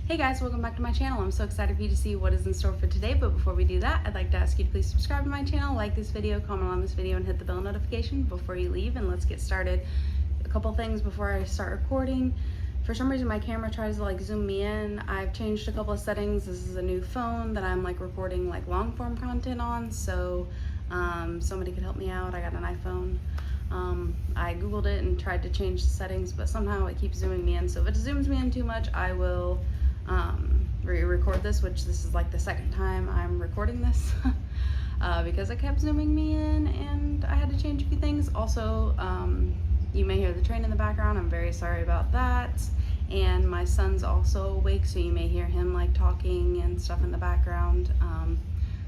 Hey guys, welcome back to my channel. I'm so excited for you to see what is in store for today, but before we do that, I'd like to ask you to please subscribe to my channel, like this video, comment on this video, and hit the bell notification before you leave, and let's get started. A couple things before I start recording. For some reason my camera tries to like zoom me in. I've changed a couple of settings. This is a new phone that I'm like recording like long form content on, so somebody could help me out. I got an iPhone. I googled it and tried to change the settings, but somehow it keeps zooming me in, so if it zooms me in too much, I will re-record this, which this is like the second time I'm recording this because it kept zooming me in and I had to change a few things. Also, you may hear the train in the background. I'm very sorry about that. And my son's also awake, so you may hear him like talking and stuff in the background.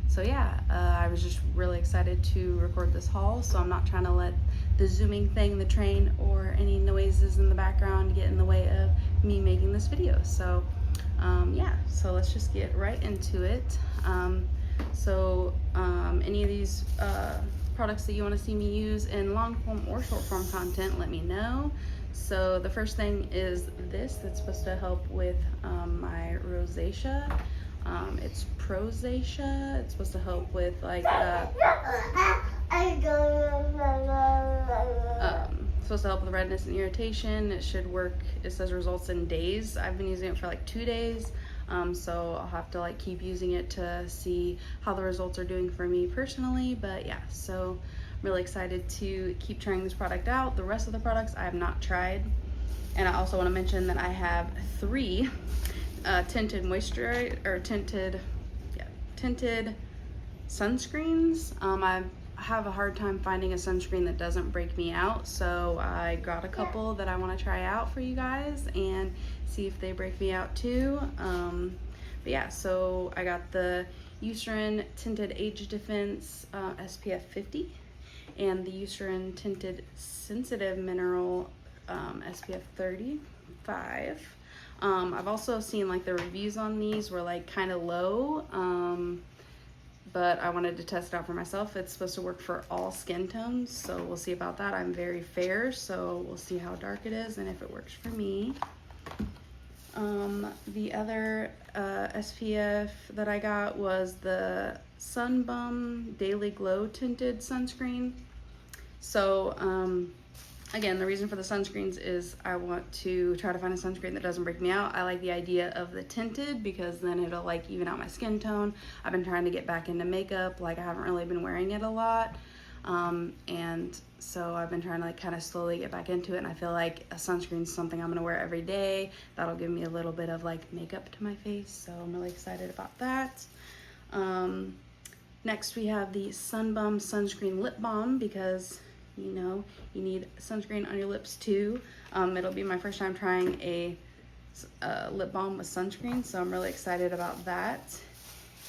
So yeah, I was just really excited to record this haul, so I'm not trying to let the zooming thing, the train, or any noises in the background get in the way of me making this video. So yeah, so let's just get right into it. Any of these products that you want to see me use in long form or short form content, let me know. So the first thing is this that's supposed to help with my rosacea. It's Prosacea. It's supposed to help with like supposed to help with redness and irritation. It should work. It says results in days. I've been using it for like 2 days, so I'll have to like keep using it to see how the results are doing for me personally. But yeah, so I'm really excited to keep trying this product out. The rest of the products I have not tried, and I also want to mention that I have 3 tinted moisturizer or tinted sunscreens. I have a hard time finding a sunscreen that doesn't break me out, so I got a couple that I want to try out for you guys and see if they break me out too. But yeah, so I got the Eucerin Tinted Age Defense SPF 50 and the Eucerin Tinted Sensitive Mineral SPF 35. I've also seen like the reviews on these were like kind of low, but I wanted to test it out for myself. It's supposed to work for all skin tones, so we'll see about that. I'm very fair, so we'll see how dark it is and if it works for me. The other SPF that I got was the Sun Bum Daily Glow Tinted Sunscreen. So again, the reason for the sunscreens is I want to try to find a sunscreen that doesn't break me out. I like the idea of the tinted because then it'll like even out my skin tone. I've been trying to get back into makeup, like I haven't really been wearing it a lot. And so I've been trying to like kind of slowly get back into it, and I feel like a sunscreen is something I'm gonna wear every day. That'll give me a little bit of like makeup to my face, so I'm really excited about that. Next we have the Sun Bum Sunscreen Lip Balm because you know, you need sunscreen on your lips too. It'll be my first time trying a lip balm with sunscreen, so I'm really excited about that.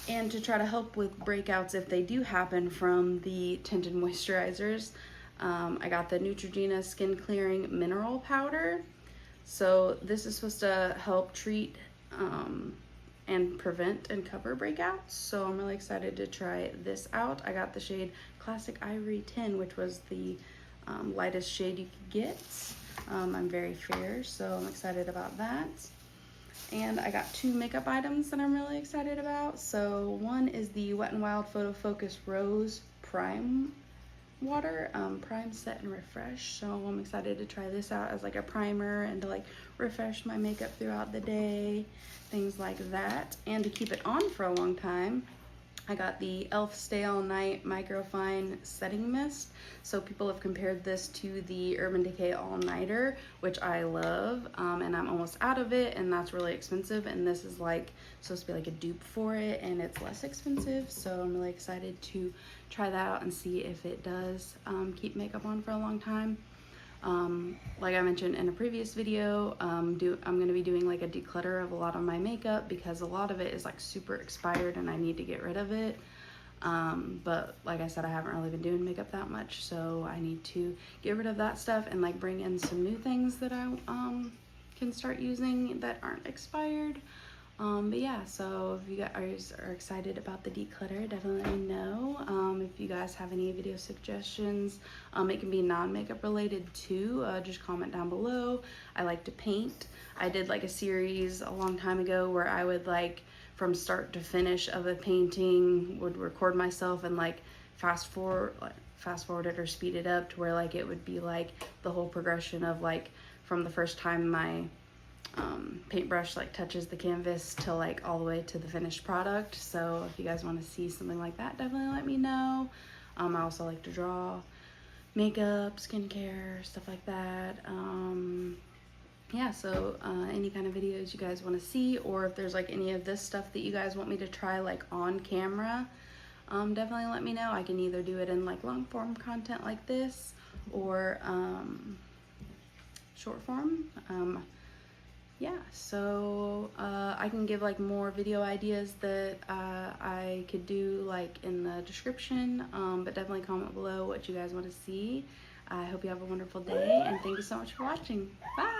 And to try to help with breakouts if they do happen from the tinted moisturizers, I got the Neutrogena Skin Clearing Mineral Powder. So this is supposed to help treat and prevent and cover breakouts, so I'm really excited to try this out. I got the shade Classic Ivory 10, which was the lightest shade you could get. I'm very fair, so I'm excited about that. And I got 2 makeup items that I'm really excited about. So one is the Wet n Wild Photo Focus Rose Prime Water, Prime, Set, and Refresh. So I'm excited to try this out as like a primer and to like refresh my makeup throughout the day, things like that. And to keep it on for a long time, I got the e.l.f. Stay All Night Microfine Setting Mist. So people have compared this to the Urban Decay All Nighter, which I love, and I'm almost out of it, and that's really expensive, and this is like supposed to be like a dupe for it, and it's less expensive, so I'm really excited to try that out and see if it does keep makeup on for a long time. Like I mentioned in a previous video, I'm going to be doing like a declutter of a lot of my makeup because a lot of it is like super expired and I need to get rid of it. But like I said, I haven't really been doing makeup that much, so I need to get rid of that stuff and like bring in some new things that I can start using that aren't expired. But yeah, so if you guys are excited about the declutter, definitely let me know. If you guys have any video suggestions, it can be non-makeup related too. Just comment down below. I like to paint. I did like a series a long time ago where I would like from start to finish of a painting would record myself and like fast forward it or speed it up to where like it would be like the whole progression of like from the first time my paintbrush like touches the canvas till like all the way to the finished product. So if you guys want to see something like that, definitely let me know. I also like to draw makeup, skincare, stuff like that. Yeah, so any kind of videos you guys want to see, or if there's like any of this stuff that you guys want me to try like on camera, definitely let me know. I can either do it in like long form content like this or short form. Yeah, so I can give like more video ideas that I could do like in the description, but definitely comment below what you guys want to see. I hope you have a wonderful day, and thank you so much for watching. Bye!